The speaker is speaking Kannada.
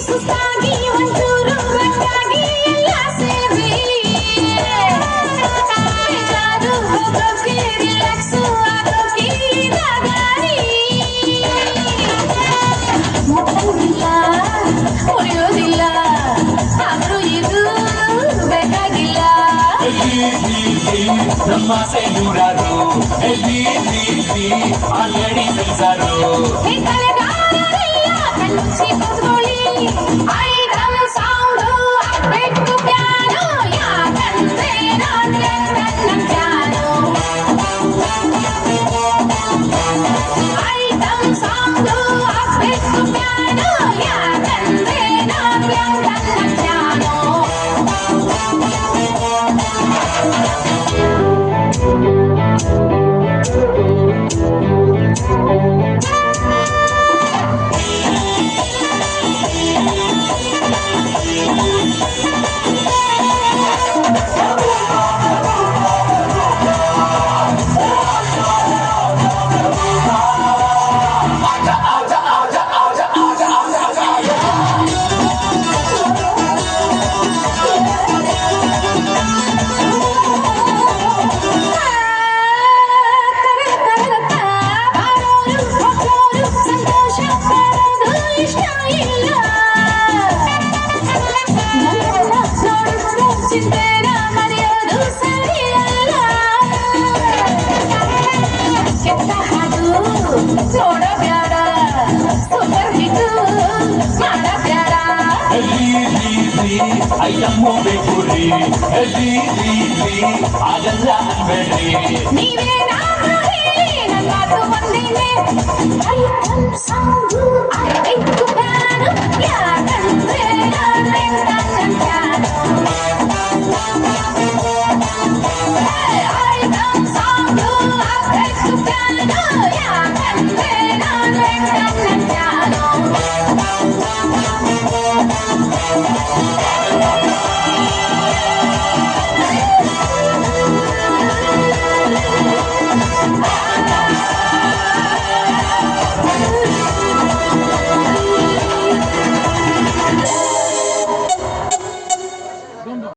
ಸುಸ್ತಾಗಿ ಒಂಚೂರು ಗಟ್ಟಾಗಿ ಎಲ್ಲ ಸೇರಿ ಬೇಜಾರು ಹೋಗೋಕೆ ರಿಲ್ಯಾಕ್ಸು ಆಗೋಕೆ ಇದಾಗಾರಿ ಮುಟ್ಟಂಗಿಲ್ಲ ಉಳಿಯೋದಿಲ್ಲ ಆದ್ರೂ ಇದು ಬೇಕಾಗಿಲ್ಲ ನಮ್ಮ ನೂರಾರು ಆಲ್ರೆಡಿ ಸಲ್ಸಾರು ಕಣ್ಣುಚ್ಚಿ ಕೂತ್ಕೊಳ್ಳಿ ಐಟಮ್ ಸೌಂಡು ಹಾಕ್ಬೇಕು ಪ್ಯಾನು ಯಾಕಂದ್ರೆ ನಾನು ನನ್ನ ಪ್ಯಾನು ಐಟಮ್ ಸೌಂಡು ಹಾಕ್ಬೇಕು ಪ್ಯಾನು ಯಾಕಂದ್ರೆ ನಾನು ನನ್ನ ಪ್ಯಾನು ಚಿಂತೆನ ಮರೆಯೋದು ಸರಿಯಲ್ಲ ಕೆಟ್ಟ ಹಾಡು ನೋಡಬ್ಯಾಡ ಸೂಪರ್ ಹಿಟ್ ಮಾಡಬ್ಯಾಡ ಐಟಮ್ಮು ಬೇಕು ರೀ ಆಗಲ್ಲ ಅನ್ಬೇಡ್ರಿ ನೀವೇನಾದ್ರೂ ಹೇಳಿ ನನ್ನ ಮಾತು ಒಂದೇನೆ ಐಟಮ್ ಸೌಂಡು ಆಗ್ಬೇಕು ಪ್ಯಾನು ಯಾಕಂದ್ರೆ ನಾನು ನನ್ನ ಪ್ಯಾನು ಐಟಮ್ ಸೌಂಡು ಆಗ್ಬೇಕು ಪ್ಯಾನು ಯಾಕಂದ್ರೆ ನಾನು ನನ್ನ ಪ್ಯಾನು